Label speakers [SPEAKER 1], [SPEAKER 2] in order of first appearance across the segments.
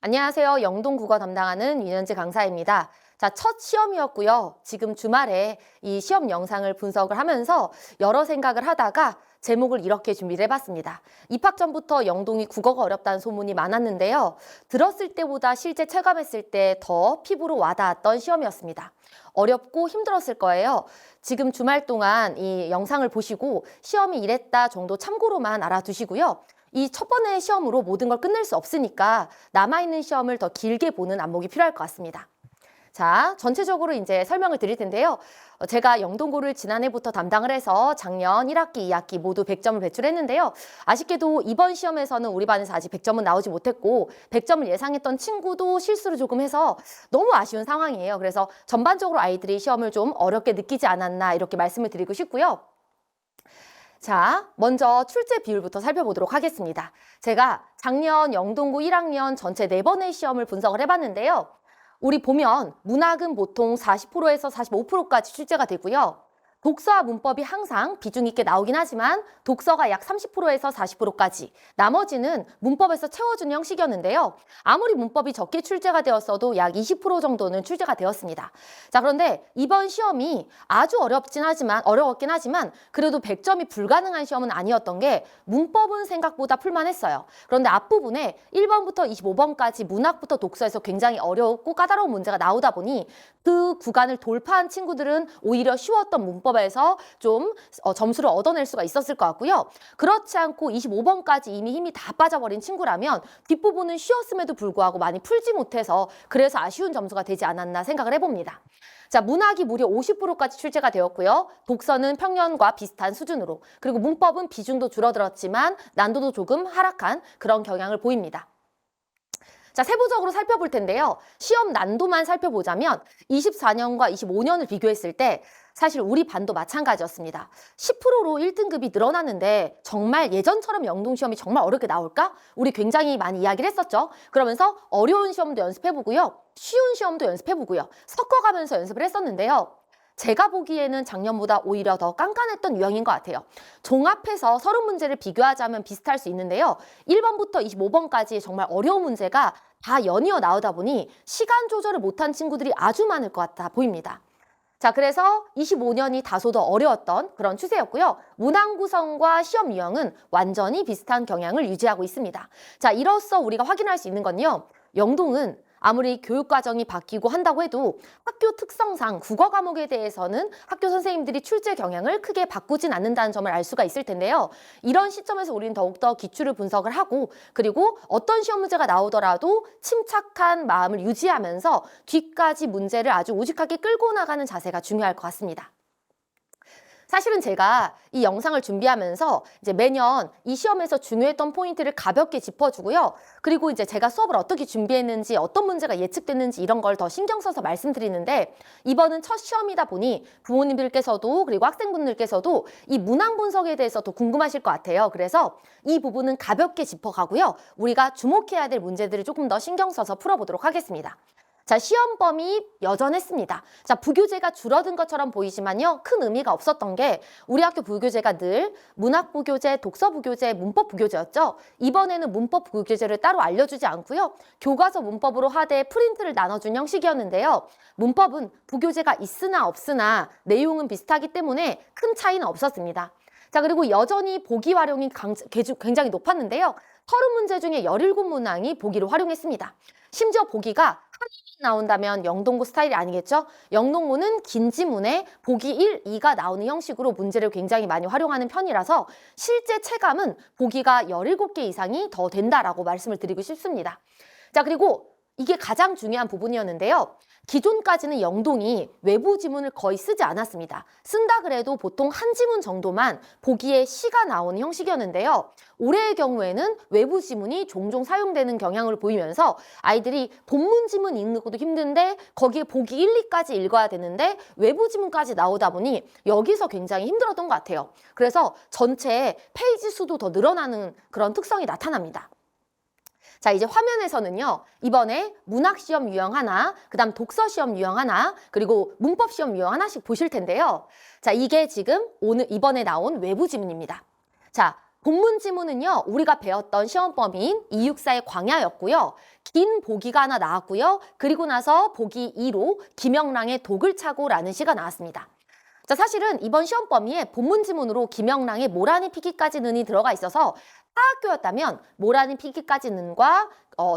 [SPEAKER 1] 안녕하세요. 영동국어 담당하는 윤현지 강사입니다. 자, 첫 시험이었고요. 지금 주말에 이 시험 영상을 분석을 하면서 여러 생각을 하다가 제목을 이렇게 준비를 해봤습니다. 입학 전부터 영동이 국어가 어렵다는 소문이 많았는데요. 들었을 때보다 실제 체감했을 때 더 피부로 와닿았던 시험이었습니다. 어렵고 힘들었을 거예요. 지금 주말 동안 이 영상을 보시고 시험이 이랬다 정도 참고로만 알아두시고요. 이 첫 번째 시험으로 모든 걸 끝낼 수 없으니까 남아있는 시험을 더 길게 보는 안목이 필요할 것 같습니다. 자, 전체적으로 이제 설명을 드릴 텐데요. 제가 영동고를 지난해부터 담당을 해서 작년 1학기, 2학기 모두 100점을 배출했는데요. 아쉽게도 이번 시험에서는 우리 반에서 아직 100점은 나오지 못했고 100점을 예상했던 친구도 실수를 조금 해서 너무 아쉬운 상황이에요. 그래서 전반적으로 아이들이 시험을 좀 어렵게 느끼지 않았나 이렇게 말씀을 드리고 싶고요. 자, 먼저 출제 비율부터 살펴보도록 하겠습니다. 제가 작년 영동고 1학년 전체 4번의 시험을 분석을 해봤는데요. 우리 보면 문학은 보통 40%에서 45%까지 출제가 되고요. 독서와 문법이 항상 비중 있게 나오긴 하지만 독서가 약 30%에서 40%까지, 나머지는 문법에서 채워주는 형식이었는데요. 아무리 문법이 적게 출제가 되었어도 약 20% 정도는 출제가 되었습니다. 자, 그런데 이번 시험이 아주 어려웠긴 하지만 그래도 100점이 불가능한 시험은 아니었던 게 문법은 생각보다 풀만했어요. 그런데 앞부분에 1번부터 25번까지 문학부터 독서에서 굉장히 어렵고 까다로운 문제가 나오다 보니 그 구간을 돌파한 친구들은 오히려 쉬웠던 문법에서 좀 점수를 얻어낼 수가 있었을 것 같고요. 그렇지 않고 25번까지 이미 힘이 다 빠져버린 친구라면 뒷부분은 쉬웠음에도 불구하고 많이 풀지 못해서 그래서 아쉬운 점수가 되지 않았나 생각을 해봅니다. 자, 문학이 무려 50%까지 출제가 되었고요. 독서는 평년과 비슷한 수준으로, 그리고 문법은 비중도 줄어들었지만 난도도 조금 하락한 그런 경향을 보입니다. 자, 세부적으로 살펴볼 텐데요. 시험 난도만 살펴보자면 24년과 25년을 비교했을 때 사실 우리 반도 마찬가지였습니다. 10%로 1등급이 늘어났는데 정말 예전처럼 영동시험이 정말 어렵게 나올까? 우리 굉장히 많이 이야기를 했었죠. 그러면서 어려운 시험도 연습해보고요. 쉬운 시험도 연습해보고요. 섞어가면서 연습을 했었는데요. 제가 보기에는 작년보다 오히려 더 깐깐했던 유형인 것 같아요. 종합해서 30문제를 비교하자면 비슷할 수 있는데요. 1번부터 25번까지 정말 어려운 문제가 다 연이어 나오다 보니 시간 조절을 못한 친구들이 아주 많을 것 같아 보입니다. 자, 그래서 25년이 다소 더 어려웠던 그런 추세였고요. 문항 구성과 시험 유형은 완전히 비슷한 경향을 유지하고 있습니다. 자, 이로써 우리가 확인할 수 있는 건요. 영동은 아무리 교육과정이 바뀌고 한다고 해도 학교 특성상 국어 과목에 대해서는 학교 선생님들이 출제 경향을 크게 바꾸진 않는다는 점을 알 수가 있을 텐데요. 이런 시점에서 우리는 더욱더 기출을 분석을 하고 그리고 어떤 시험 문제가 나오더라도 침착한 마음을 유지하면서 뒤까지 문제를 아주 우직하게 끌고 나가는 자세가 중요할 것 같습니다. 사실은 제가 이 영상을 준비하면서 이제 매년 이 시험에서 중요했던 포인트를 가볍게 짚어주고요. 그리고 이제 제가 수업을 어떻게 준비했는지, 어떤 문제가 예측됐는지 이런 걸 더 신경 써서 말씀드리는데 이번은 첫 시험이다 보니 부모님들께서도 그리고 학생분들께서도 이 문항 분석에 대해서 더 궁금하실 것 같아요. 그래서 이 부분은 가볍게 짚어가고요. 우리가 주목해야 될 문제들을 조금 더 신경 써서 풀어보도록 하겠습니다. 자, 시험 범위 여전했습니다. 자, 부교재가 줄어든 것처럼 보이지만요. 큰 의미가 없었던 게 우리 학교 부교재가 늘 문학 부교재, 독서 부교재, 문법 부교재였죠. 이번에는 문법 부교재를 따로 알려주지 않고요. 교과서 문법으로 하되 프린트를 나눠준 형식이었는데요. 문법은 부교재가 있으나 없으나 내용은 비슷하기 때문에 큰 차이는 없었습니다. 자, 그리고 여전히 보기 활용이 굉장히 높았는데요. 30문제 중에 17문항이 보기를 활용했습니다. 심지어 보기가 하나만 나온다면 영동고 스타일이 아니겠죠? 영동고는 긴 지문에 보기 1, 2가 나오는 형식으로 문제를 굉장히 많이 활용하는 편이라서 실제 체감은 보기가 17개 이상이 더 된다라고 말씀을 드리고 싶습니다. 자, 그리고 이게 가장 중요한 부분이었는데요. 기존까지는 영동이 외부 지문을 거의 쓰지 않았습니다. 쓴다 그래도 보통 한 지문 정도만 보기에 시가 나오는 형식이었는데요. 올해의 경우에는 외부 지문이 종종 사용되는 경향을 보이면서 아이들이 본문 지문 읽는 것도 힘든데 거기에 보기 1, 2까지 읽어야 되는데 외부 지문까지 나오다 보니 여기서 굉장히 힘들었던 것 같아요. 그래서 전체 페이지 수도 더 늘어나는 그런 특성이 나타납니다. 자, 이제 화면에서는요. 이번에 문학시험 유형 하나, 그다음 독서시험 유형 하나, 그리고 문법시험 유형 하나씩 보실 텐데요. 자, 이게 지금 이번에 나온 외부 지문입니다. 자, 본문 지문은요, 우리가 배웠던 시험 범위인 264의 광야였고요. 긴 보기가 하나 나왔고요. 그리고 나서 보기 2로 김영랑의 독을 차고라는 시가 나왔습니다. 자, 사실은 이번 시험 범위에 본문 지문으로 김영랑의 모라니 피기까지는이 들어가 있어서 타학교였다면 모라니 피기까지는과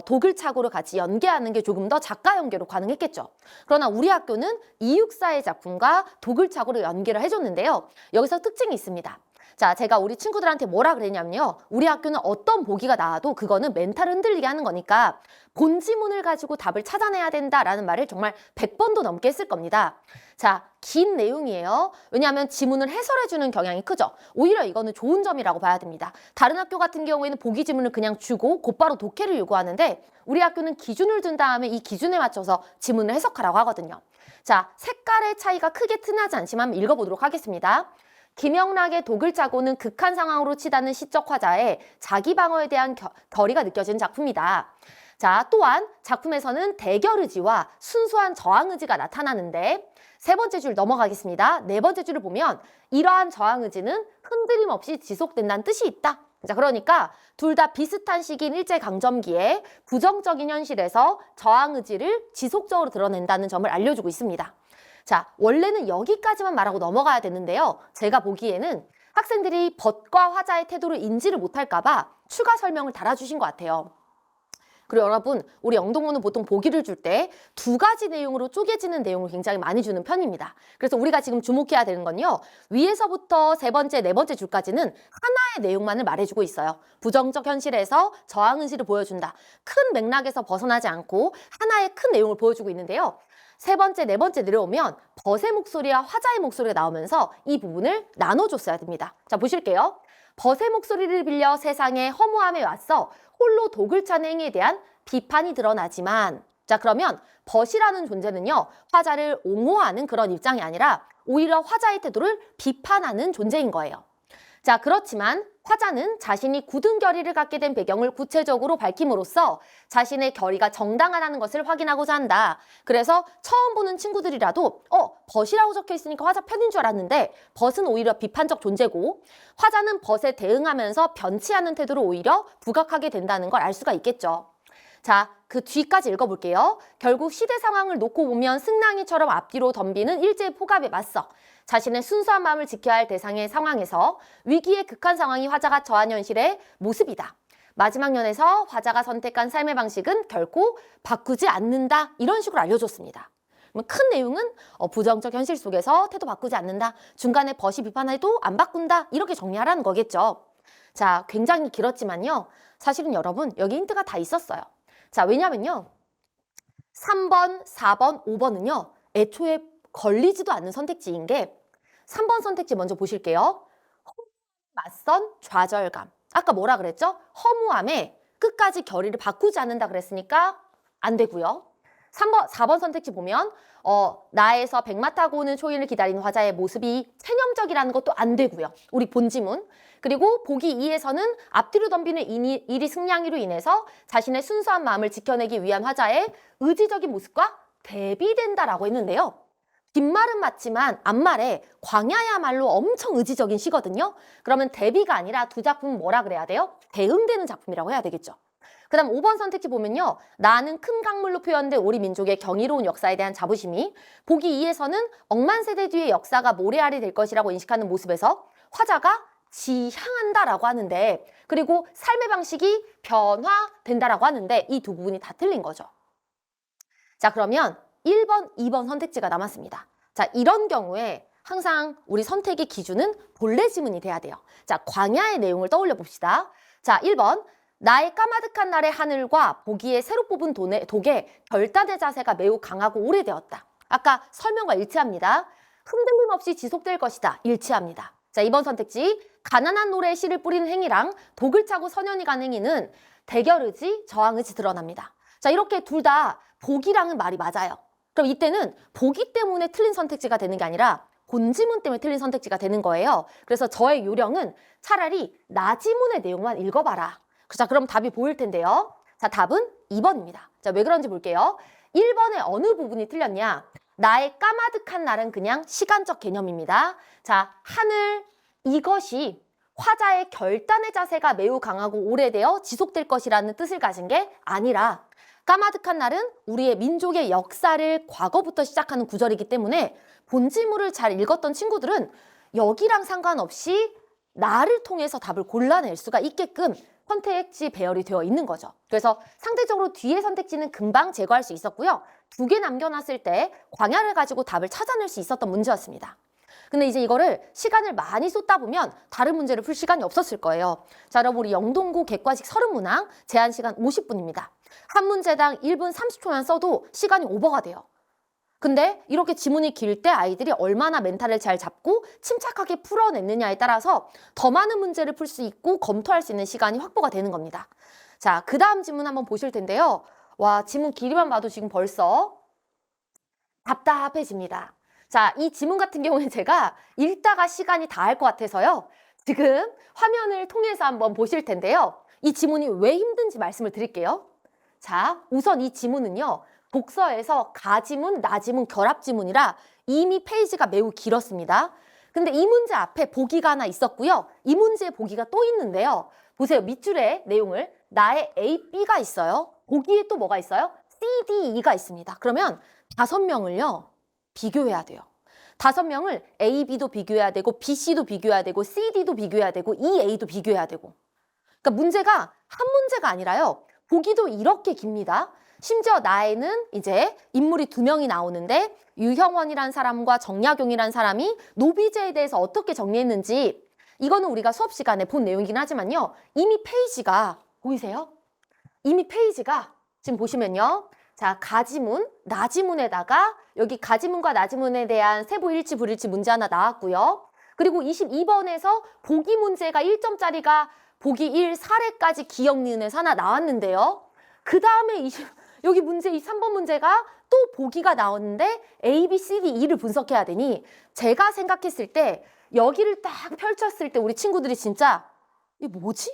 [SPEAKER 1] 독을 차고를 같이 연계하는 게 조금 더 작가 연계로 가능했겠죠. 그러나 우리 학교는 264의 작품과 독을 차고를 연계를 해줬는데요. 여기서 특징이 있습니다. 자, 제가 우리 친구들한테 뭐라 그랬냐면요. 우리 학교는 어떤 보기가 나와도 그거는 멘탈 흔들리게 하는 거니까 본 지문을 가지고 답을 찾아내야 된다라는 말을 정말 100번도 넘게 했을 겁니다. 자, 긴 내용이에요. 왜냐하면 지문을 해설해주는 경향이 크죠. 오히려 이거는 좋은 점이라고 봐야 됩니다. 다른 학교 같은 경우에는 보기 지문을 그냥 주고 곧바로 독해를 요구하는데 우리 학교는 기준을 둔 다음에 이 기준에 맞춰서 지문을 해석하라고 하거든요. 자, 색깔의 차이가 크게 티나지 않지만 읽어보도록 하겠습니다. 김영락의 독을 짜고는 극한 상황으로 치닫는 시적 화자의 자기 방어에 대한 결의가 느껴지는 작품이다. 자, 또한 작품에서는 대결 의지와 순수한 저항 의지가 나타나는데 세 번째 줄 넘어가겠습니다. 네 번째 줄을 보면 이러한 저항 의지는 흔들림 없이 지속된다는 뜻이 있다. 자, 그러니까 둘 다 비슷한 시기인 일제강점기에 부정적인 현실에서 저항 의지를 지속적으로 드러낸다는 점을 알려주고 있습니다. 자, 원래는 여기까지만 말하고 넘어가야 되는데요. 제가 보기에는 학생들이 벗과 화자의 태도를 인지를 못할까 봐 추가 설명을 달아주신 것 같아요. 그리고 여러분, 우리 영동문은 보통 보기를 줄 때 두 가지 내용으로 쪼개지는 내용을 굉장히 많이 주는 편입니다. 그래서 우리가 지금 주목해야 되는 건요. 위에서부터 세 번째, 네 번째 줄까지는 하나의 내용만을 말해주고 있어요. 부정적 현실에서 저항 의지를 보여준다. 큰 맥락에서 벗어나지 않고 하나의 큰 내용을 보여주고 있는데요. 세 번째, 네 번째 내려오면 벗의 목소리와 화자의 목소리가 나오면서 이 부분을 나눠줬어야 됩니다. 자, 보실게요. 벗의 목소리를 빌려 세상의 허무함에 왔어 홀로 독을 찬 행위에 대한 비판이 드러나지만, 자, 그러면 벗이라는 존재는요, 화자를 옹호하는 그런 입장이 아니라 오히려 화자의 태도를 비판하는 존재인 거예요. 자, 그렇지만 화자는 자신이 굳은 결의를 갖게 된 배경을 구체적으로 밝힘으로써 자신의 결의가 정당하다는 것을 확인하고자 한다. 그래서 처음 보는 친구들이라도 벗이라고 적혀 있으니까 화자 편인 줄 알았는데 벗은 오히려 비판적 존재고 화자는 벗에 대응하면서 변치 않은 태도로 오히려 부각하게 된다는 걸 알 수가 있겠죠. 자, 그 뒤까지 읽어볼게요. 결국 시대 상황을 놓고 보면 승랑이처럼 앞뒤로 덤비는 일제의 폭압에 맞서 자신의 순수한 마음을 지켜야 할 대상의 상황에서 위기의 극한 상황이 화자가 처한 현실의 모습이다. 마지막 년에서 화자가 선택한 삶의 방식은 결코 바꾸지 않는다. 이런 식으로 알려줬습니다. 큰 내용은 부정적 현실 속에서 태도 바꾸지 않는다. 중간에 벗이 비판해도 안 바꾼다. 이렇게 정리하라는 거겠죠. 자, 굉장히 길었지만요. 사실은 여러분 여기 힌트가 다 있었어요. 자, 왜냐면요. 3번, 4번, 5번은요. 애초에 걸리지도 않는 선택지인 게 3번 선택지 먼저 보실게요. 맞선 좌절감. 아까 뭐라 그랬죠? 허무함에 끝까지 결의를 바꾸지 않는다 그랬으니까 안 되고요. 4번 선택지 보면 나에서 백마 타고 오는 초인을 기다리는 화자의 모습이 체념적이라는 것도 안 되고요. 우리 본지문. 그리고 보기 2에서는 앞뒤로 덤비는 일이 승량이로 인해서 자신의 순수한 마음을 지켜내기 위한 화자의 의지적인 모습과 대비된다라고 했는데요. 뒷말은 맞지만 앞말에 광야야말로 엄청 의지적인 시거든요. 그러면 대비가 아니라 두 작품은 뭐라 그래야 돼요? 대응되는 작품이라고 해야 되겠죠. 그 다음 5번 선택지 보면요. 나는 큰 강물로 표현된 우리 민족의 경이로운 역사에 대한 자부심이 보기 2에서는 억만 세대 뒤의 역사가 모래알이 될 것이라고 인식하는 모습에서 화자가 지향한다라고 하는데 그리고 삶의 방식이 변화된다라고 하는데 이 두 부분이 다 틀린 거죠. 자, 그러면 1번, 2번 선택지가 남았습니다. 자, 이런 경우에 항상 우리 선택의 기준은 본래 지문이 돼야 돼요. 자, 광야의 내용을 떠올려 봅시다. 자, 1번. 나의 까마득한 날의 하늘과 보기에 새로 뽑은 독의 결단의 자세가 매우 강하고 오래되었다. 아까 설명과 일치합니다. 흔들림 없이 지속될 것이다. 일치합니다. 자, 2번 선택지. 가난한 노래에 씨를 뿌리는 행위랑 독을 차고 선연이 간 행위는 대결 의지, 저항 의지 드러납니다. 자, 이렇게 둘 다 보기랑은 말이 맞아요. 그럼 이때는 보기 때문에 틀린 선택지가 되는 게 아니라 본지문 때문에 틀린 선택지가 되는 거예요. 그래서 저의 요령은 차라리 나지문의 내용만 읽어봐라. 자, 그럼 답이 보일 텐데요. 자, 답은 2번입니다. 자, 왜 그런지 볼게요. 1번의 어느 부분이 틀렸냐? 나의 까마득한 날은 그냥 시간적 개념입니다. 자, 하늘, 이것이 화자의 결단의 자세가 매우 강하고 오래되어 지속될 것이라는 뜻을 가진 게 아니라 까마득한 날은 우리의 민족의 역사를 과거부터 시작하는 구절이기 때문에 본지문을 잘 읽었던 친구들은 여기랑 상관없이 나를 통해서 답을 골라낼 수가 있게끔 선택지 배열이 되어 있는 거죠. 그래서 상대적으로 뒤에 선택지는 금방 제거할 수 있었고요. 2개 남겨놨을 때 광야를 가지고 답을 찾아낼 수 있었던 문제였습니다. 근데 이제 이거를 시간을 많이 쏟다 보면 다른 문제를 풀 시간이 없었을 거예요. 자, 여러분 우리 영동고 객관식 30문항 제한 시간 50분입니다. 한 문제당 1분 30초만 써도 시간이 오버가 돼요. 근데 이렇게 지문이 길 때 아이들이 얼마나 멘탈을 잘 잡고 침착하게 풀어냈느냐에 따라서 더 많은 문제를 풀 수 있고 검토할 수 있는 시간이 확보가 되는 겁니다. 자, 그 다음 지문 한번 보실 텐데요. 와, 지문 길이만 봐도 지금 벌써 답답해집니다. 자, 이 지문 같은 경우에 제가 읽다가 시간이 다 할 것 같아서요. 지금 화면을 통해서 한번 보실 텐데요. 이 지문이 왜 힘든지 말씀을 드릴게요. 자, 우선 이 지문은요. 독서에서 가지문, 나지문, 결합지문이라 이미 페이지가 매우 길었습니다. 근데 이 문제 앞에 보기가 하나 있었고요. 이 문제에 보기가 또 있는데요. 보세요. 밑줄에 내용을 나의 A, B가 있어요. 보기에 또 뭐가 있어요? C, D, E가 있습니다. 그러면 5명을요. 비교해야 돼요. 5명을 A, B도 비교해야 되고 B, C도 비교해야 되고 C, D도 비교해야 되고 E, A도 비교해야 되고 그러니까 문제가 한 문제가 아니라요. 보기도 이렇게 깁니다. 심지어 나에는 이제 인물이 2명이 나오는데 유형원이라는 사람과 정약용이라는 사람이 노비제에 대해서 어떻게 정리했는지 이거는 우리가 수업 시간에 본 내용이긴 하지만요. 이미 페이지가 보이세요? 이미 페이지가 지금 보시면요. 자, 가지문, 나지문에다가 여기 가지문과 나지문에 대한 세부일치, 불일치 문제 하나 나왔고요. 그리고 22번에서 보기 문제가 1점짜리가 보기 1, 사례까지 기억 니은에서 하나 나왔는데요. 그 다음에 여기 문제, 이 3번 문제가 또 보기가 나왔는데 A, B, C, D, E를 분석해야 되니 제가 생각했을 때 여기를 딱 펼쳤을 때 우리 친구들이 진짜 이거 뭐지?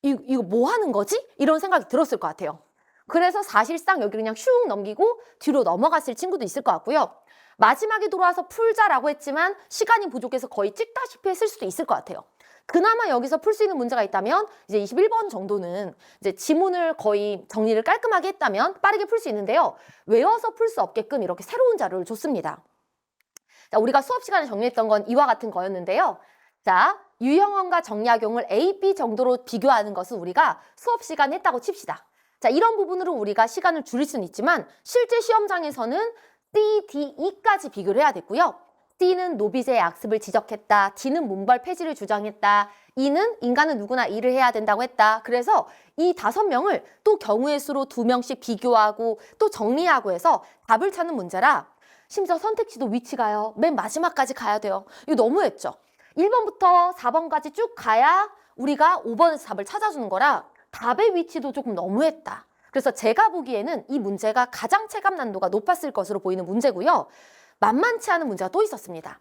[SPEAKER 1] 이거 뭐 하는 거지? 이런 생각이 들었을 것 같아요. 그래서 사실상 여기 그냥 슉 넘기고 뒤로 넘어갔을 친구도 있을 것 같고요. 마지막에 돌아와서 풀자라고 했지만 시간이 부족해서 거의 찍다시피 했을 수도 있을 것 같아요. 그나마 여기서 풀 수 있는 문제가 있다면 이제 21번 정도는 이제 지문을 거의 정리를 깔끔하게 했다면 빠르게 풀 수 있는데요. 외워서 풀 수 없게끔 이렇게 새로운 자료를 줬습니다. 자, 우리가 수업 시간에 정리했던 건 이와 같은 거였는데요. 자, 유형원과 정약용을 A, B 정도로 비교하는 것은 우리가 수업 시간에 했다고 칩시다. 자, 이런 부분으로 우리가 시간을 줄일 수는 있지만 실제 시험장에서는 C, D, E까지 비교를 해야 됐고요. C는 노비제의 악습을 지적했다. D는 문벌 폐지를 주장했다. E는 인간은 누구나 일을 해야 된다고 했다. 그래서 이 5명을 또 경우의 수로 2명씩 비교하고 또 정리하고 해서 답을 찾는 문제라 심지어 선택지도 위치가요. 맨 마지막까지 가야 돼요. 이거 너무했죠. 1번부터 4번까지 쭉 가야 우리가 5번에서 답을 찾아주는 거라 답의 위치도 조금 너무했다. 그래서 제가 보기에는 이 문제가 가장 체감 난도가 높았을 것으로 보이는 문제고요. 만만치 않은 문제가 또 있었습니다.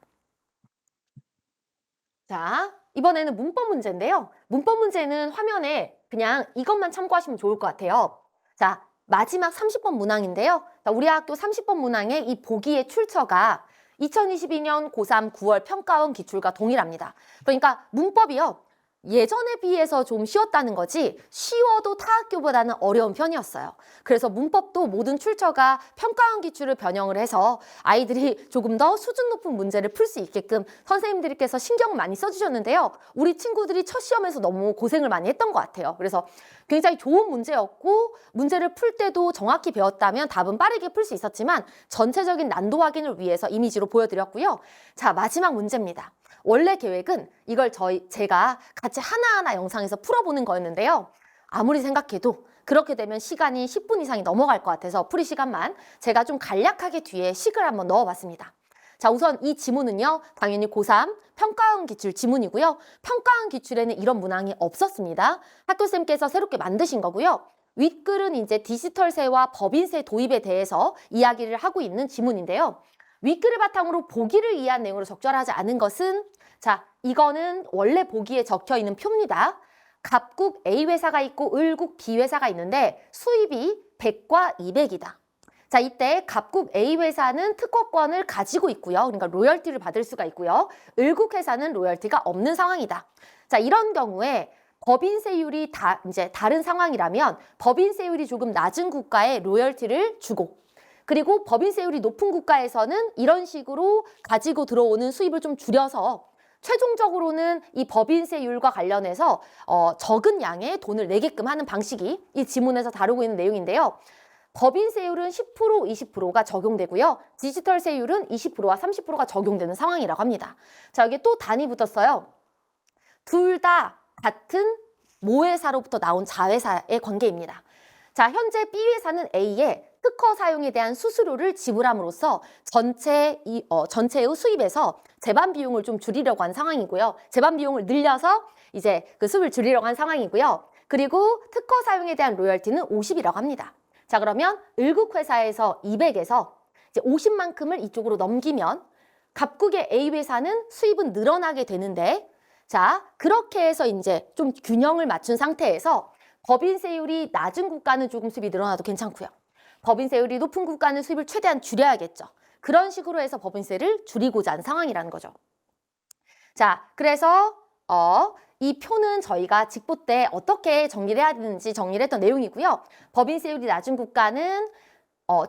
[SPEAKER 1] 자, 이번에는 문법 문제인데요. 문법 문제는 화면에 그냥 이것만 참고하시면 좋을 것 같아요. 자, 마지막 30번 문항인데요. 자, 우리 학교 30번 문항의 이 보기의 출처가 2022년 고3 9월 평가원 기출과 동일합니다. 그러니까 문법이요. 예전에 비해서 좀 쉬웠다는 거지 쉬워도 타 학교보다는 어려운 편이었어요. 그래서 문법도 모든 출처가 평가원 기출을 변형을 해서 아이들이 조금 더 수준 높은 문제를 풀 수 있게끔 선생님들께서 신경 많이 써주셨는데요. 우리 친구들이 첫 시험에서 너무 고생을 많이 했던 것 같아요. 그래서 굉장히 좋은 문제였고 문제를 풀 때도 정확히 배웠다면 답은 빠르게 풀 수 있었지만 전체적인 난도 확인을 위해서 이미지로 보여드렸고요. 자, 마지막 문제입니다. 원래 계획은 이걸 제가 같이 하나하나 영상에서 풀어보는 거였는데요. 아무리 생각해도 그렇게 되면 시간이 10분 이상이 넘어갈 것 같아서 풀이 시간만 제가 좀 간략하게 뒤에 식을 한번 넣어봤습니다. 자, 우선 이 지문은요. 당연히 고3 평가원 기출 지문이고요. 평가원 기출에는 이런 문항이 없었습니다. 학교쌤께서 새롭게 만드신 거고요. 윗글은 이제 디지털세와 법인세 도입에 대해서 이야기를 하고 있는 지문인데요. 윗글을 바탕으로 보기를 이해한 내용으로 적절하지 않은 것은 자, 이거는 원래 보기에 적혀 있는 표입니다. 갑국 A 회사가 있고 을국 B 회사가 있는데 수입이 100과 200이다. 자, 이때 갑국 A 회사는 특허권을 가지고 있고요. 그러니까 로열티를 받을 수가 있고요. 을국 회사는 로열티가 없는 상황이다. 자, 이런 경우에 법인세율이 이제 다른 상황이라면 법인세율이 조금 낮은 국가에 로열티를 주고, 그리고 법인세율이 높은 국가에서는 이런 식으로 가지고 들어오는 수입을 좀 줄여서 최종적으로는 이 법인세율과 관련해서 적은 양의 돈을 내게끔 하는 방식이 이 지문에서 다루고 있는 내용인데요. 법인세율은 10%, 20%가 적용되고요. 디지털 세율은 20%와 30%가 적용되는 상황이라고 합니다. 자, 여기 또 단위 붙었어요. 둘 다 같은 모회사로부터 나온 자회사의 관계입니다. 자, 현재 B회사는 A에 특허 사용에 대한 수수료를 지불함으로써 전체의 수입에서 제반 비용을 좀 줄이려고 한 상황이고요. 제반 비용을 늘려서 이제 그 수입을 줄이려고 한 상황이고요. 그리고 특허 사용에 대한 로열티는 50이라고 합니다. 자, 그러면 을국회사에서 200에서 이제 50만큼을 이쪽으로 넘기면 갑국의 A회사는 수입은 늘어나게 되는데, 자, 그렇게 해서 이제 좀 균형을 맞춘 상태에서 법인세율이 낮은 국가는 조금 수입이 늘어나도 괜찮고요. 법인세율이 높은 국가는 수입을 최대한 줄여야겠죠. 그런 식으로 해서 법인세를 줄이고자 하는 상황이라는 거죠. 자, 그래서 이 표는 저희가 직보 때 어떻게 정리를 해야 되는지 정리를 했던 내용이고요. 법인세율이 낮은 국가는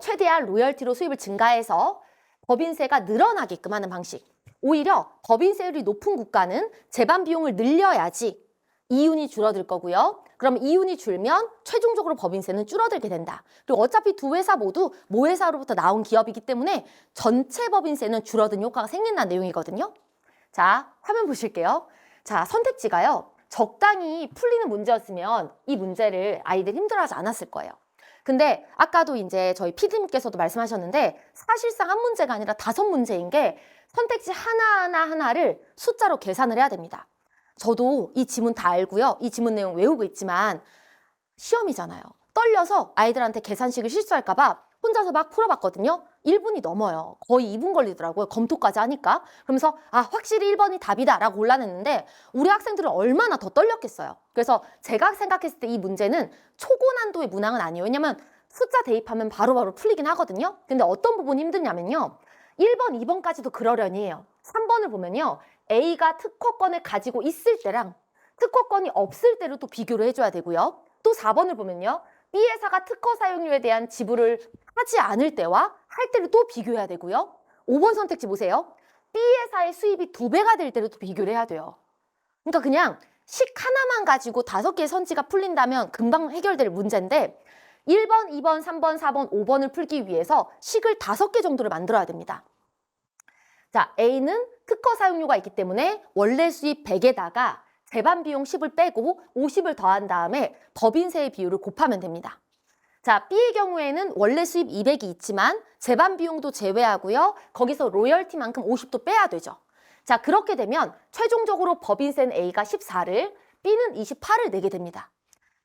[SPEAKER 1] 최대한 로열티로 수입을 증가해서 법인세가 늘어나게끔 하는 방식. 오히려 법인세율이 높은 국가는 제반 비용을 늘려야지 이윤이 줄어들 거고요. 그럼 이윤이 줄면 최종적으로 법인세는 줄어들게 된다. 그리고 어차피 두 회사 모두 모회사로부터 나온 기업이기 때문에 전체 법인세는 줄어든 효과가 생긴다는 내용이거든요. 자, 화면 보실게요. 자, 선택지가요. 적당히 풀리는 문제였으면 이 문제를 아이들 힘들어하지 않았을 거예요. 근데 아까도 이제 저희 PD님께서도 말씀하셨는데 사실상 한 문제가 아니라 5문제인 게 선택지 하나를 숫자로 계산을 해야 됩니다. 저도 이 지문 다 알고요. 이 지문 내용 외우고 있지만 시험이잖아요. 떨려서 아이들한테 계산식을 실수할까 봐 혼자서 막 풀어봤거든요. 1분이 넘어요. 거의 2분 걸리더라고요. 검토까지 하니까. 그러면서 확실히 1번이 답이다 라고 골라냈는데 우리 학생들은 얼마나 더 떨렸겠어요. 그래서 제가 생각했을 때 이 문제는 초고난도의 문항은 아니에요. 왜냐면 숫자 대입하면 바로바로 풀리긴 하거든요. 근데 어떤 부분이 힘드냐면요. 1번, 2번까지도 그러려니 해요. 3번을 보면요. A가 특허권을 가지고 있을 때랑 특허권이 없을 때로 또 비교를 해줘야 되고요. 또 4번을 보면요. B회사가 특허 사용료에 대한 지불을 하지 않을 때와 할 때를 또 비교해야 되고요. 5번 선택지 보세요. B회사의 수입이 2배가 될 때를 또 비교를 해야 돼요. 그러니까 그냥 식 하나만 가지고 5개의 선지가 풀린다면 금방 해결될 문제인데 1번, 2번, 3번, 4번, 5번을 풀기 위해서 식을 5개 정도를 만들어야 됩니다. 자, A는 특허 사용료가 있기 때문에 원래 수입 100에다가 제반 비용 10을 빼고 50을 더한 다음에 법인세의 비율을 곱하면 됩니다. 자, B의 경우에는 원래 수입 200이 있지만 제반 비용도 제외하고요. 거기서 로열티만큼 50도 빼야 되죠. 자, 그렇게 되면 최종적으로 법인세는 A가 14를, B는 28을 내게 됩니다.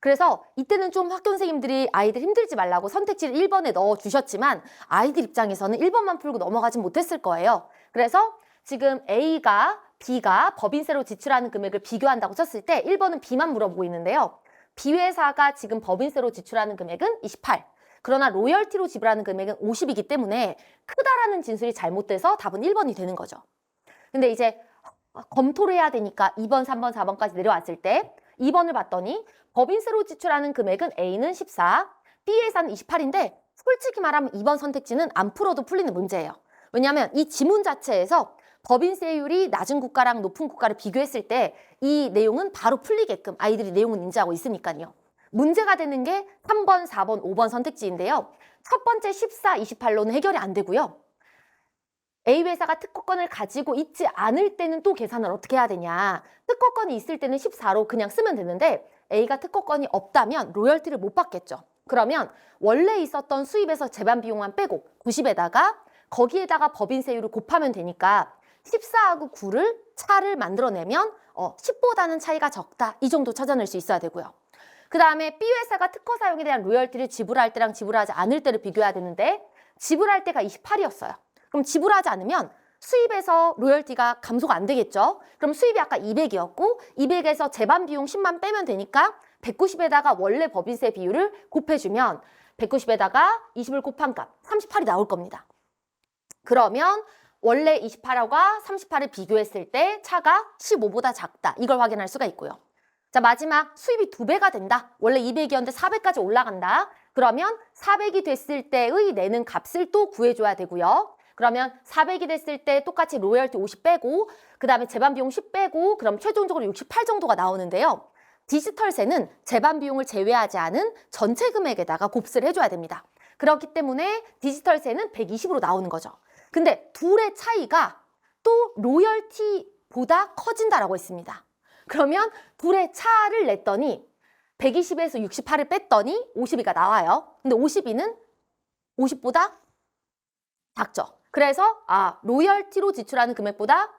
[SPEAKER 1] 그래서 이때는 좀 학교 선생님들이 아이들 힘들지 말라고 선택지를 1번에 넣어주셨지만 아이들 입장에서는 1번만 풀고 넘어가진 못했을 거예요. 그래서 지금 A가 B가 법인세로 지출하는 금액을 비교한다고 쳤을 때 1번은 B만 물어보고 있는데요. B회사가 지금 법인세로 지출하는 금액은 28. 그러나 로열티로 지불하는 금액은 50이기 때문에 크다라는 진술이 잘못돼서 답은 1번이 되는 거죠. 근데 이제 검토를 해야 되니까 2번, 3번, 4번까지 내려왔을 때 2번을 봤더니 법인세로 지출하는 금액은 A는 14, B회사는 28인데 솔직히 말하면 2번 선택지는 안 풀어도 풀리는 문제예요. 왜냐하면 이 지문 자체에서 법인세율이 낮은 국가랑 높은 국가를 비교했을 때 이 내용은 바로 풀리게끔 아이들이 내용은 인지하고 있으니까요. 문제가 되는 게 3번, 4번, 5번 선택지인데요. 첫 번째 14, 28로는 해결이 안 되고요. A회사가 특허권을 가지고 있지 않을 때는 또 계산을 어떻게 해야 되냐. 특허권이 있을 때는 14로 그냥 쓰면 되는데 A가 특허권이 없다면 로열티를 못 받겠죠. 그러면 원래 있었던 수입에서 제반 비용만 빼고 90에다가 거기에다가 법인세율을 곱하면 되니까 14하고 9를 차를 만들어내면 10보다는 차이가 적다. 이 정도 찾아낼 수 있어야 되고요. 그 다음에 B회사가 특허 사용에 대한 로열티를 지불할 때랑 지불하지 않을 때를 비교해야 되는데 지불할 때가 28이었어요. 그럼 지불하지 않으면 수입에서 로열티가 감소가 안 되겠죠. 그럼 수입이 아까 200이었고 200에서 제반 비용 10만 빼면 되니까 190에다가 원래 법인세 비율을 곱해주면 190에다가 20을 곱한 값 38이 나올 겁니다. 그러면 원래 28과 38을 비교했을 때 차가 15보다 작다. 이걸 확인할 수가 있고요. 자, 마지막 수입이 2배가 된다. 원래 200이었는데 400까지 올라간다. 그러면 400이 됐을 때의 내는 값을 또 구해줘야 되고요. 그러면 400이 됐을 때 똑같이 로열티 50 빼고 그 다음에 제반 비용 10 빼고 그럼 최종적으로 68 정도가 나오는데요. 디지털세는 제반 비용을 제외하지 않은 전체 금액에다가 곱슬 해줘야 됩니다. 그렇기 때문에 디지털세는 120으로 나오는 거죠. 근데 둘의 차이가 또 로열티보다 커진다라고 했습니다. 그러면 둘의 차를 냈더니 120에서 68을 뺐더니 52가 나와요. 근데 52는 50보다 작죠. 그래서 로열티로 지출하는 금액보다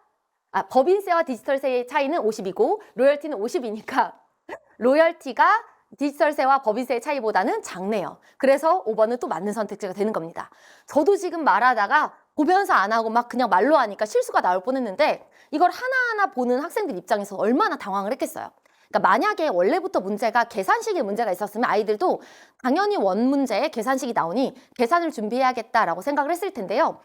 [SPEAKER 1] 법인세와 디지털세의 차이는 50이고 로열티는 50이니까 로열티가 디지털세와 법인세의 차이보다는 작네요. 그래서 5번은 또 맞는 선택지가 되는 겁니다. 저도 지금 말하다가 보면서 안 하고 막 그냥 말로 하니까 실수가 나올 뻔했는데 이걸 하나하나 보는 학생들 입장에서 얼마나 당황을 했겠어요. 그러니까 만약에 원래부터 문제가 계산식의 문제가 있었으면 아이들도 당연히 원 문제에 계산식이 나오니 계산을 준비해야겠다라고 생각을 했을 텐데요.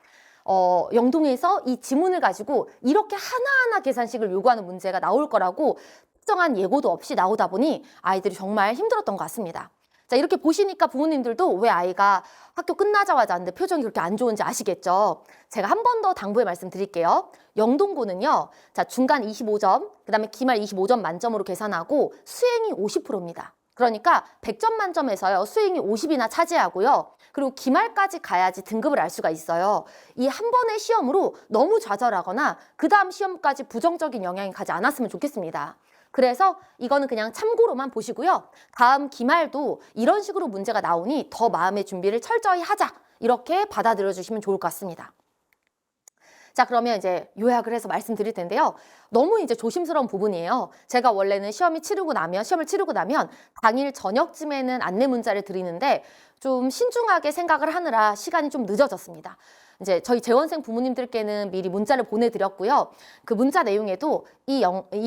[SPEAKER 1] 영동에서 이 지문을 가지고 이렇게 하나하나 계산식을 요구하는 문제가 나올 거라고 특정한 예고도 없이 나오다 보니 아이들이 정말 힘들었던 것 같습니다. 자, 이렇게 보시니까 부모님들도 왜 아이가 학교 끝나자마자 하는데 표정이 그렇게 안 좋은지 아시겠죠? 제가 한 번 더 당부의 말씀 드릴게요. 영동고는요, 자, 중간 25점, 그 다음에 기말 25점 만점으로 계산하고 수행이 50%입니다. 그러니까 100점 만점에서요, 수행이 50이나 차지하고요. 그리고 기말까지 가야지 등급을 알 수가 있어요. 이 한 번의 시험으로 너무 좌절하거나 그 다음 시험까지 부정적인 영향이 가지 않았으면 좋겠습니다. 그래서 이거는 그냥 참고로만 보시고요. 다음 기말도 이런 식으로 문제가 나오니 더 마음의 준비를 철저히 하자. 이렇게 받아들여 주시면 좋을 것 같습니다. 자, 그러면 이제 요약을 해서 말씀드릴 텐데요. 너무 이제 조심스러운 부분이에요. 제가 원래는 시험을 치르고 나면 당일 저녁쯤에는 안내 문자를 드리는데 좀 신중하게 생각을 하느라 시간이 좀 늦어졌습니다. 이제 저희 재원생 부모님들께는 미리 문자를 보내드렸고요. 그 문자 내용에도 이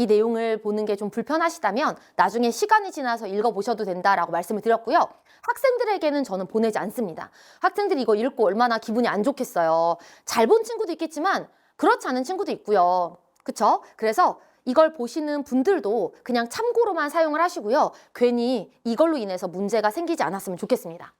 [SPEAKER 1] 내용을 보는 게 좀 불편하시다면 나중에 시간이 지나서 읽어보셔도 된다라고 말씀을 드렸고요. 학생들에게는 저는 보내지 않습니다. 학생들이 이거 읽고 얼마나 기분이 안 좋겠어요. 잘 본 친구도 있겠지만 그렇지 않은 친구도 있고요. 그쵸? 그래서 이걸 보시는 분들도 그냥 참고로만 사용을 하시고요. 괜히 이걸로 인해서 문제가 생기지 않았으면 좋겠습니다.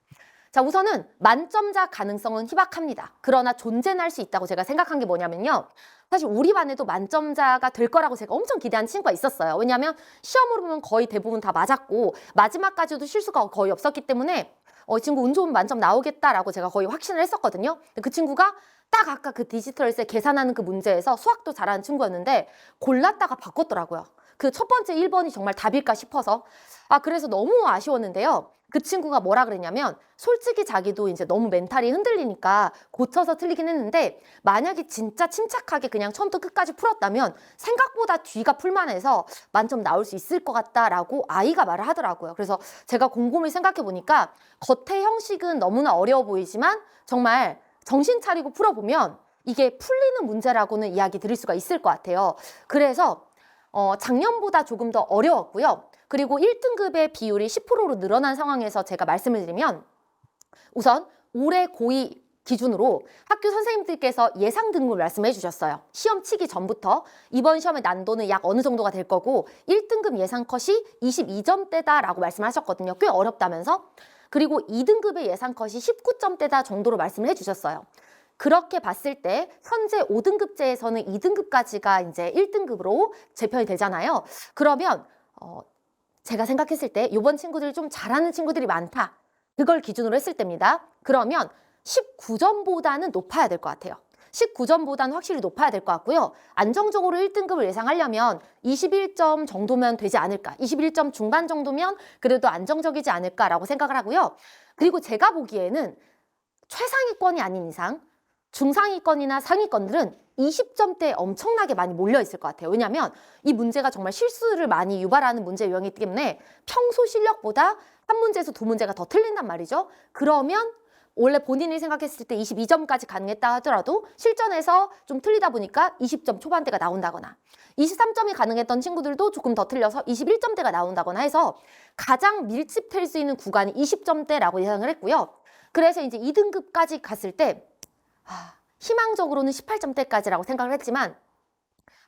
[SPEAKER 1] 자, 우선은 만점자 가능성은 희박합니다. 그러나 존재는 할 수 있다고 제가 생각한 게 뭐냐면요. 사실 우리 반에도 만점자가 될 거라고 제가 엄청 기대한 친구가 있었어요. 왜냐하면 시험으로 보면 거의 대부분 다 맞았고 마지막까지도 실수가 거의 없었기 때문에 이 친구 운 좋은 만점 나오겠다라고 제가 거의 확신을 했었거든요. 근데 그 친구가 딱 아까 그 디지털세 계산하는 그 문제에서 수학도 잘하는 친구였는데 골랐다가 바꿨더라고요. 그 첫 번째 1번이 정말 답일까 싶어서 그래서 너무 아쉬웠는데요. 그 친구가 뭐라 그랬냐면 솔직히 자기도 이제 너무 멘탈이 흔들리니까 고쳐서 틀리긴 했는데 만약에 진짜 침착하게 그냥 처음부터 끝까지 풀었다면 생각보다 뒤가 풀만해서 만점 나올 수 있을 것 같다라고 아이가 말을 하더라고요. 그래서 제가 곰곰이 생각해 보니까 겉의 형식은 너무나 어려워 보이지만 정말 정신 차리고 풀어보면 이게 풀리는 문제라고는 이야기 드릴 수가 있을 것 같아요. 그래서 작년보다 조금 더 어려웠고요. 그리고 1등급의 비율이 10%로 늘어난 상황에서 제가 말씀을 드리면 우선 올해 고2 기준으로 학교 선생님들께서 예상 등급을 말씀해 주셨어요. 시험 치기 전부터 이번 시험의 난도는 약 어느 정도가 될 거고 1등급 예상 컷이 22점대다라고 말씀하셨거든요. 꽤 어렵다면서. 그리고 2등급의 예상 컷이 19점대다 정도로 말씀을 해주셨어요. 그렇게 봤을 때 현재 5등급제에서는 2등급까지가 이제 1등급으로 재편이 되잖아요. 그러면 제가 생각했을 때 이번 친구들이 좀 잘하는 친구들이 많다. 그걸 기준으로 했을 때입니다. 그러면 19점보다는 높아야 될 것 같아요. 19점보다는 확실히 높아야 될 것 같고요. 안정적으로 1등급을 예상하려면 21점 정도면 되지 않을까. 21점 중반 정도면 그래도 안정적이지 않을까라고 생각을 하고요. 그리고 제가 보기에는 최상위권이 아닌 이상 중상위권이나 상위권들은 20점대에 엄청나게 많이 몰려 있을 것 같아요. 왜냐하면 이 문제가 정말 실수를 많이 유발하는 문제 유형이기 때문에 평소 실력보다 한 문제에서 두 문제가 더 틀린단 말이죠. 그러면 원래 본인이 생각했을 때 22점까지 가능했다 하더라도 실전에서 좀 틀리다 보니까 20점 초반대가 나온다거나 23점이 가능했던 친구들도 조금 더 틀려서 21점대가 나온다거나 해서 가장 밀집될 수 있는 구간이 20점대라고 예상을 했고요. 그래서 이제 2등급까지 갔을 때 희망적으로는 18점대까지라고 생각을 했지만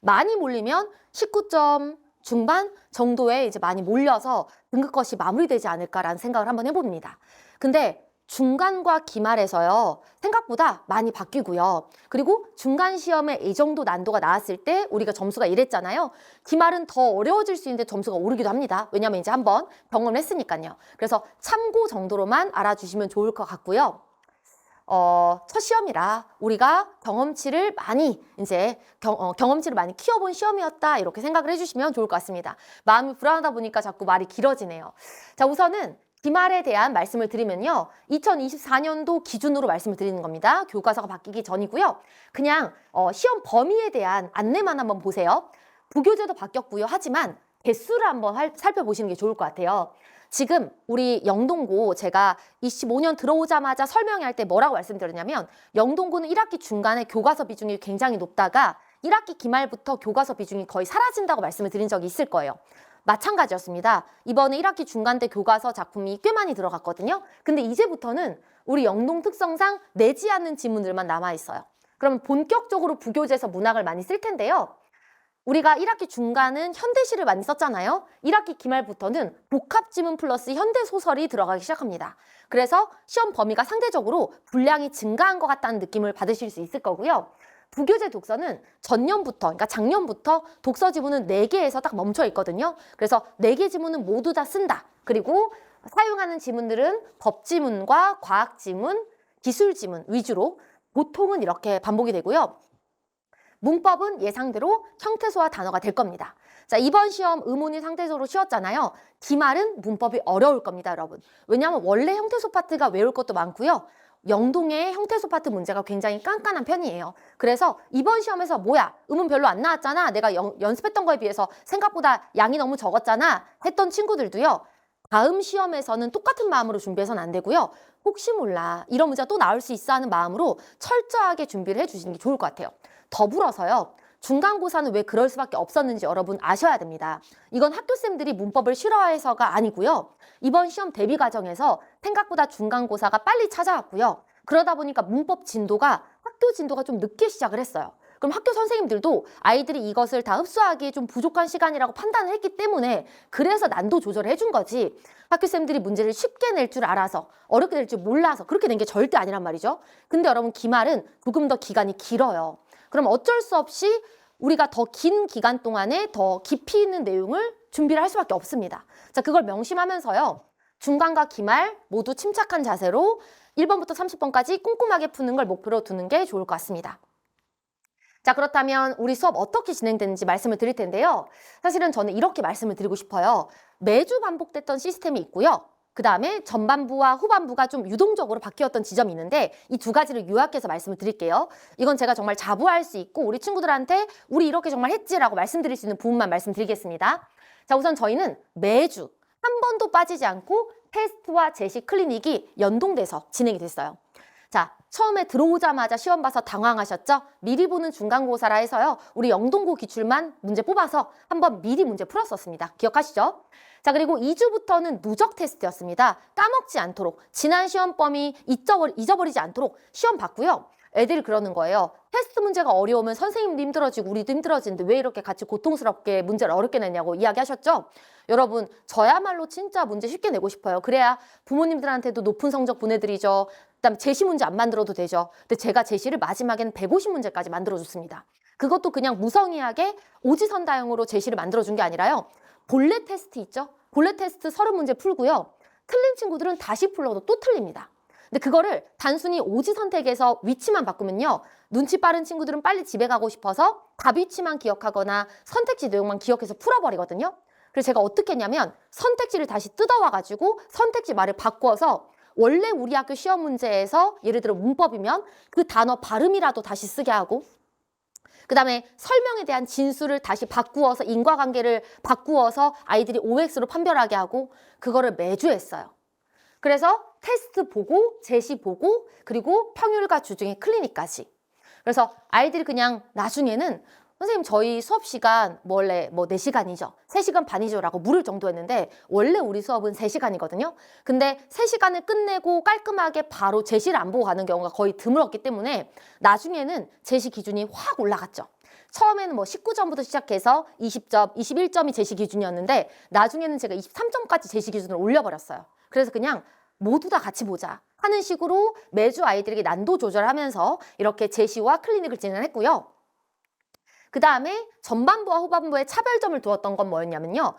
[SPEAKER 1] 많이 몰리면 19점 중반 정도에 이제 많이 몰려서 등급컷이 마무리되지 않을까라는 생각을 한번 해봅니다. 근데 중간과 기말에서요, 생각보다 많이 바뀌고요. 그리고 중간 시험에 이 정도 난도가 나왔을 때 우리가 점수가 이랬잖아요. 기말은 더 어려워질 수 있는데 점수가 오르기도 합니다. 왜냐하면 이제 한번 경험을 했으니까요. 그래서 참고 정도로만 알아주시면 좋을 것 같고요. 첫 시험이라 우리가 경험치를 많이 경험치를 많이 키워본 시험이었다 이렇게 생각을 해주시면 좋을 것 같습니다. 마음이 불안하다 보니까 자꾸 말이 길어지네요. 자, 우선은 기말에 대한 말씀을 드리면요. 2024년도 기준으로 말씀을 드리는 겁니다. 교과서가 바뀌기 전이고요. 그냥 시험 범위에 대한 안내만 한번 보세요. 부교재도 바뀌었고요. 하지만 개수를 한번 살펴보시는 게 좋을 것 같아요. 지금 우리 영동고 제가 25년 들어오자마자 설명할 때 뭐라고 말씀드렸냐면 영동고는 1학기 중간에 교과서 비중이 굉장히 높다가 1학기 기말부터 교과서 비중이 거의 사라진다고 말씀을 드린 적이 있을 거예요. 마찬가지였습니다. 이번에 1학기 중간 때 교과서 작품이 꽤 많이 들어갔거든요. 근데 이제부터는 우리 영동 특성상 내지 않는 지문들만 남아있어요. 그러면 본격적으로 부교재에서 문학을 많이 쓸 텐데요. 우리가 1학기 중간은 현대시를 많이 썼잖아요. 1학기 기말부터는 복합지문 플러스 현대소설이 들어가기 시작합니다. 그래서 시험 범위가 상대적으로 분량이 증가한 것 같다는 느낌을 받으실 수 있을 거고요. 부교재 독서는 전년부터, 그러니까 작년부터 독서 지문은 4개에서 딱 멈춰 있거든요. 그래서 4개 지문은 모두 다 쓴다. 그리고 사용하는 지문들은 법지문과 과학지문, 기술지문 위주로 보통은 이렇게 반복이 되고요. 문법은 예상대로 형태소화 단어가 될 겁니다. 자, 이번 시험 의문이 상대적으로 쉬웠잖아요. 기말은 문법이 어려울 겁니다, 여러분. 왜냐하면 원래 형태소 파트가 외울 것도 많고요. 영동의 형태소 파트 문제가 굉장히 깐깐한 편이에요. 그래서 이번 시험에서 뭐야, 의문 별로 안 나왔잖아, 내가 연습했던 거에 비해서 생각보다 양이 너무 적었잖아 했던 친구들도요, 다음 시험에서는 똑같은 마음으로 준비해서는 안 되고요. 혹시 몰라 이런 문제가 또 나올 수 있어 하는 마음으로 철저하게 준비를 해주시는 게 좋을 것 같아요. 더불어서요, 중간고사는 왜 그럴 수밖에 없었는지 여러분 아셔야 됩니다. 이건 학교쌤들이 문법을 싫어해서가 아니고요. 이번 시험 대비 과정에서 생각보다 중간고사가 빨리 찾아왔고요. 그러다 보니까 문법 진도가, 학교 진도가 좀 늦게 시작을 했어요. 그럼 학교 선생님들도 아이들이 이것을 다 흡수하기에 좀 부족한 시간이라고 판단을 했기 때문에 그래서 난도 조절을 해준 거지, 학교쌤들이 문제를 쉽게 낼 줄 알아서 어렵게 낼 줄 몰라서 그렇게 된 게 절대 아니란 말이죠. 근데 여러분 기말은 조금 더 기간이 길어요. 그럼 어쩔 수 없이 우리가 더 긴 기간 동안에 더 깊이 있는 내용을 준비를 할 수밖에 없습니다. 자, 그걸 명심하면서요, 중간과 기말 모두 침착한 자세로 1번부터 30번까지 꼼꼼하게 푸는 걸 목표로 두는 게 좋을 것 같습니다. 자, 그렇다면 우리 수업 어떻게 진행되는지 말씀을 드릴 텐데요. 사실은 저는 이렇게 말씀을 드리고 싶어요. 매주 반복됐던 시스템이 있고요. 그 다음에 전반부와 후반부가 좀 유동적으로 바뀌었던 지점이 있는데 이 두 가지를 요약해서 말씀을 드릴게요. 이건 제가 정말 자부할 수 있고 우리 친구들한테 우리 이렇게 정말 했지라고 말씀드릴 수 있는 부분만 말씀드리겠습니다. 자, 우선 저희는 매주 한 번도 빠지지 않고 테스트와 제시 클리닉이 연동돼서 진행이 됐어요. 자, 처음에 들어오자마자 시험 봐서 당황하셨죠? 미리 보는 중간고사라 해서요, 우리 영동고 기출만 문제 뽑아서 한번 미리 문제 풀었었습니다. 기억하시죠? 자, 그리고 2주부터는 누적 테스트였습니다. 까먹지 않도록, 지난 시험 범위 잊어버리지 않도록 시험 봤고요. 애들이 그러는 거예요. 테스트 문제가 어려우면 선생님도 힘들어지고 우리도 힘들어지는데 왜 이렇게 같이 고통스럽게 문제를 어렵게 냈냐고 이야기하셨죠? 여러분, 저야말로 진짜 문제 쉽게 내고 싶어요. 그래야 부모님들한테도 높은 성적 보내드리죠. 그다음 제시 문제 안 만들어도 되죠. 근데 제가 제시를 마지막에는 150문제까지 만들어줬습니다. 그것도 그냥 무성의하게 오지선다형으로 제시를 만들어준 게 아니라요, 본래 테스트 있죠? 본래 테스트 30문제 풀고요. 틀린 친구들은 다시 풀러도 또 틀립니다. 근데 그거를 단순히 오지 선택에서 위치만 바꾸면요, 눈치 빠른 친구들은 빨리 집에 가고 싶어서 답 위치만 기억하거나 선택지 내용만 기억해서 풀어버리거든요. 그래서 제가 어떻게 했냐면 선택지를 다시 뜯어와가지고 선택지 말을 바꾸어서 원래 우리 학교 시험 문제에서 예를 들어 문법이면 그 단어 발음이라도 다시 쓰게 하고, 그 다음에 설명에 대한 진술을 다시 바꾸어서 인과관계를 바꾸어서 아이들이 OX로 판별하게 하고, 그거를 매주 했어요. 그래서 테스트 보고 제시 보고 그리고 평율과 주중의 클리닉까지. 그래서 아이들이 그냥 나중에는 선생님 저희 수업 시간 원래 뭐 4시간이죠. 3시간 반이죠 라고 물을 정도였는데 원래 우리 수업은 3시간이거든요. 근데 3시간을 끝내고 깔끔하게 바로 제시를 안 보고 가는 경우가 거의 드물었기 때문에 나중에는 제시 기준이 확 올라갔죠. 처음에는 뭐 19점부터 시작해서 20점, 21점이 제시 기준이었는데 나중에는 제가 23점까지 제시 기준을 올려버렸어요. 그래서 그냥 모두 다 같이 보자 하는 식으로 매주 아이들에게 난도 조절하면서 이렇게 제시와 클리닉을 진행했고요. 그 다음에 전반부와 후반부에 차별점을 두었던 건 뭐였냐면요.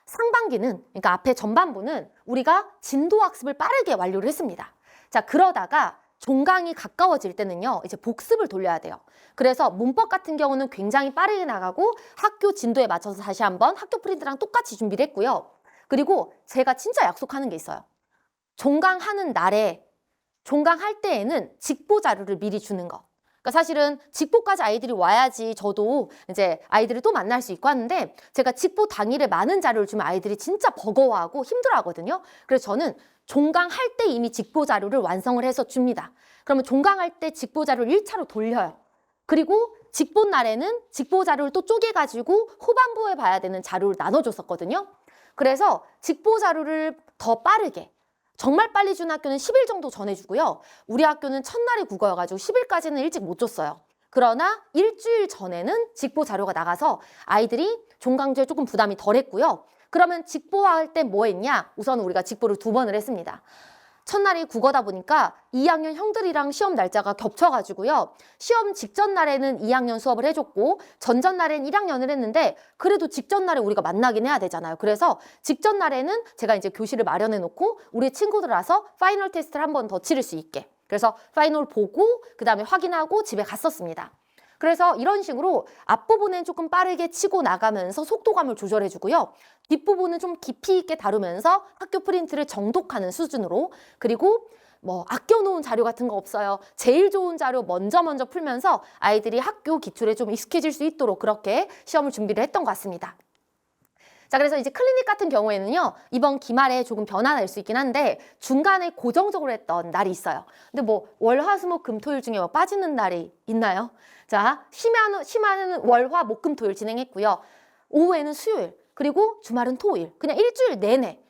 [SPEAKER 1] 상반기는, 그러니까 앞에 전반부는 우리가 진도 학습을 빠르게 완료를 했습니다. 자, 그러다가 종강이 가까워질 때는요, 이제 복습을 돌려야 돼요. 그래서 문법 같은 경우는 굉장히 빠르게 나가고 학교 진도에 맞춰서 다시 한번 학교 프린트랑 똑같이 준비를 했고요. 그리고 제가 진짜 약속하는 게 있어요. 종강하는 날에, 종강할 때에는 직보 자료를 미리 주는 거. 그러니까 사실은 직보까지 아이들이 와야지 저도 이제 아이들을 또 만날 수 있고 하는데 제가 직보 당일에 많은 자료를 주면 아이들이 진짜 버거워하고 힘들어하거든요. 그래서 저는 종강할 때 이미 직보 자료를 완성을 해서 줍니다. 그러면 종강할 때 직보 자료를 1차로 돌려요. 그리고 직보 날에는 직보 자료를 또 쪼개가지고 후반부에 봐야 되는 자료를 나눠줬었거든요. 그래서 직보 자료를 더 빠르게 정말 빨리 준 학교는 10일 정도 전해주고요. 우리 학교는 첫날이 국어여가지고 10일까지는 일찍 못 줬어요. 그러나 일주일 전에는 직보 자료가 나가서 아이들이 종강주에 조금 부담이 덜했고요. 그러면 직보할 때 뭐 했냐? 우선 우리가 직보를 2번을 했습니다. 첫날이 국어다 보니까 2학년 형들이랑 시험 날짜가 겹쳐가지고요. 시험 직전 날에는 2학년 수업을 해줬고 전전 날에는 1학년을 했는데 그래도 직전 날에 우리가 만나긴 해야 되잖아요. 그래서 직전 날에는 제가 이제 교실을 마련해 놓고 우리 친구들 와서 파이널 테스트를 한 번 더 치를 수 있게. 그래서 파이널 보고 그 다음에 확인하고 집에 갔었습니다. 그래서 이런 식으로 앞부분은 조금 빠르게 치고 나가면서 속도감을 조절해주고요. 뒷부분은 좀 깊이 있게 다루면서 학교 프린트를 정독하는 수준으로 그리고 뭐 아껴놓은 자료 같은 거 없어요. 제일 좋은 자료 먼저 풀면서 아이들이 학교 기출에 좀 익숙해질 수 있도록 그렇게 시험을 준비를 했던 것 같습니다. 자, 그래서 이제 클리닉 같은 경우에는요, 이번 기말에 조금 변화가 될 수 있긴 한데 중간에 고정적으로 했던 날이 있어요. 근데 뭐 월, 화, 수, 목, 금, 토일 중에 뭐 빠지는 날이 있나요? 자, 심야는 월, 화, 목, 금, 토일 진행했고요. 오후에는 수요일, 그리고 주말은 토일. 그냥 일주일 내내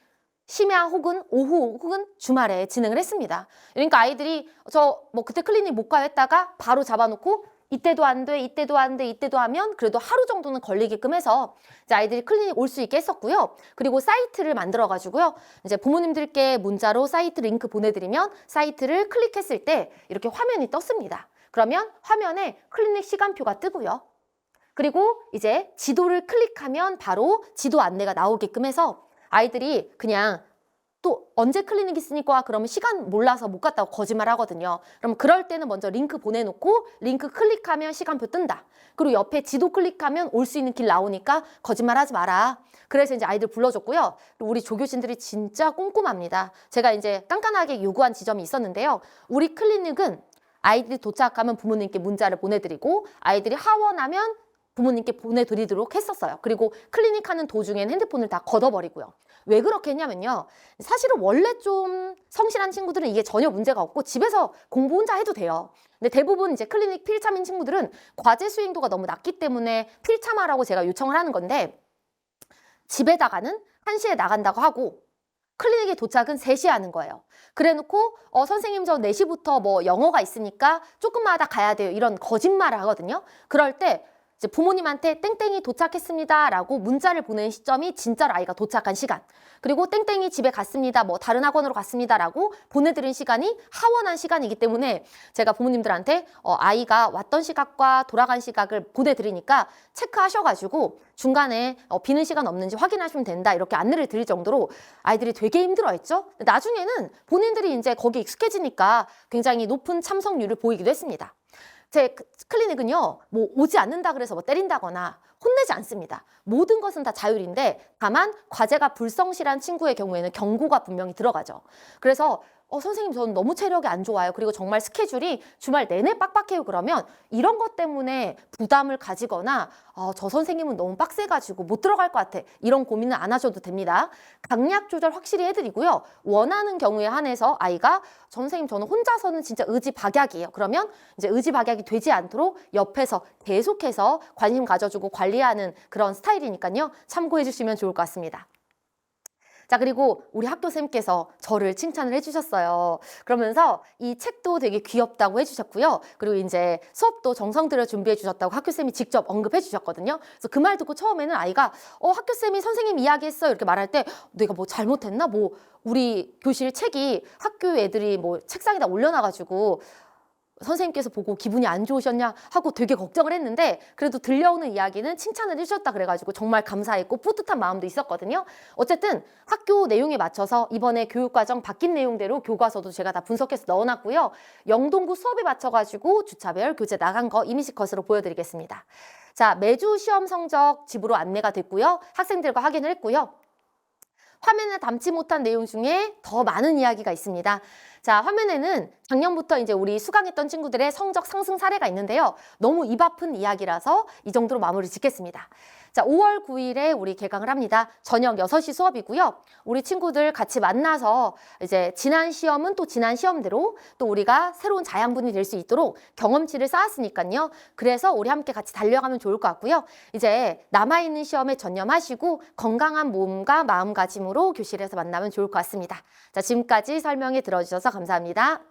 [SPEAKER 1] 심야 혹은 오후 혹은 주말에 진행을 했습니다. 그러니까 아이들이 저 뭐 그때 클리닉 못 가요 했다가 바로 잡아놓고 이때도 안 돼, 이때도 안 돼, 이때도 하면 그래도 하루 정도는 걸리게끔 해서 이제 아이들이 클리닉 올 수 있게 했었고요. 그리고 사이트를 만들어가지고요. 이제 부모님들께 문자로 사이트 링크 보내드리면 사이트를 클릭했을 때 이렇게 화면이 떴습니다. 그러면 화면에 클리닉 시간표가 뜨고요. 그리고 이제 지도를 클릭하면 바로 지도 안내가 나오게끔 해서 아이들이 그냥 또 언제 클리닉 있으니까 그러면 시간 몰라서 못 갔다고 거짓말 하거든요. 그럼 그럴 때는 먼저 링크 보내놓고 링크 클릭하면 시간표 뜬다. 그리고 옆에 지도 클릭하면 올 수 있는 길 나오니까 거짓말 하지 마라. 그래서 이제 아이들 불러줬고요. 우리 조교진들이 진짜 꼼꼼합니다. 제가 이제 깐깐하게 요구한 지점이 있었는데요. 우리 클리닉은 아이들이 도착하면 부모님께 문자를 보내드리고 아이들이 하원하면 부모님께 보내드리도록 했었어요. 그리고 클리닉 하는 도중엔 핸드폰을 다 걷어버리고요. 왜 그렇게 했냐면요. 사실은 원래 좀 성실한 친구들은 이게 전혀 문제가 없고 집에서 공부 혼자 해도 돼요. 근데 대부분 이제 클리닉 필참인 친구들은 과제 수행도가 너무 낮기 때문에 필참하라고 제가 요청을 하는 건데 집에다가는 1시에 나간다고 하고 클리닉에 도착은 3시에 하는 거예요. 그래 놓고 선생님 저 4시부터 뭐 영어가 있으니까 조금만 하다 가야 돼요. 이런 거짓말을 하거든요. 그럴 때 이제 부모님한테 땡땡이 도착했습니다 라고 문자를 보내는 시점이 진짜로 아이가 도착한 시간, 그리고 땡땡이 집에 갔습니다, 뭐 다른 학원으로 갔습니다 라고 보내드린 시간이 하원한 시간이기 때문에 제가 부모님들한테 아이가 왔던 시각과 돌아간 시각을 보내드리니까 체크하셔가지고 중간에 비는 시간 없는지 확인하시면 된다 이렇게 안내를 드릴 정도로 아이들이 되게 힘들어했죠. 나중에는 본인들이 이제 거기에 익숙해지니까 굉장히 높은 참석률을 보이기도 했습니다. 제 클리닉은요, 뭐 오지 않는다 그래서 뭐 때린다거나 혼내지 않습니다. 모든 것은 다 자율인데 다만 과제가 불성실한 친구의 경우에는 경고가 분명히 들어가죠. 그래서 선생님 저는 너무 체력이 안 좋아요. 그리고 정말 스케줄이 주말 내내 빡빡해요. 그러면 이런 것 때문에 부담을 가지거나 저 선생님은 너무 빡세가지고 못 들어갈 것 같아. 이런 고민은 안 하셔도 됩니다. 강약 조절 확실히 해드리고요. 원하는 경우에 한해서 아이가 선생님 저는 혼자서는 진짜 의지박약이에요. 그러면 이제 의지박약이 되지 않도록 옆에서 계속해서 관심 가져주고 관리하는 그런 스타일이니까요. 참고해 주시면 좋을 것 같습니다. 자, 그리고 우리 학교쌤께서 저를 칭찬을 해주셨어요. 그러면서 이 책도 되게 귀엽다고 해주셨고요. 그리고 이제 수업도 정성 들여 준비해 주셨다고 학교쌤이 직접 언급해 주셨거든요. 그래서 그 말 듣고 처음에는 아이가 학교쌤이 선생님 이야기했어요. 이렇게 말할 때 내가 뭐 잘못했나? 뭐 우리 교실 책이 학교 애들이 뭐 책상에다 올려놔가지고 선생님께서 보고 기분이 안 좋으셨냐 하고 되게 걱정을 했는데 그래도 들려오는 이야기는 칭찬을 해주셨다 그래가지고 정말 감사했고 뿌듯한 마음도 있었거든요. 어쨌든 학교 내용에 맞춰서 이번에 교육과정 바뀐 내용대로 교과서도 제가 다 분석해서 넣어놨고요. 영동구 수업에 맞춰가지고 주차별 교재 나간 거 이미지 컷으로 보여드리겠습니다. 자, 매주 시험 성적 집으로 안내가 됐고요. 학생들과 확인을 했고요. 화면에 담지 못한 내용 중에 더 많은 이야기가 있습니다. 자, 화면에는 작년부터 이제 우리 수강했던 친구들의 성적 상승 사례가 있는데요. 너무 입 아픈 이야기라서 이 정도로 마무리 짓겠습니다. 자, 5월 9일에 우리 개강을 합니다. 저녁 6시 수업이고요. 우리 친구들 같이 만나서 이제 지난 시험은 또 지난 시험대로 또 우리가 새로운 자양분이 될 수 있도록 경험치를 쌓았으니까요. 그래서 우리 함께 같이 달려가면 좋을 것 같고요. 이제 남아있는 시험에 전념하시고 건강한 몸과 마음가짐으로 교실에서 만나면 좋을 것 같습니다. 자, 지금까지 설명해 들어주셔서 감사합니다.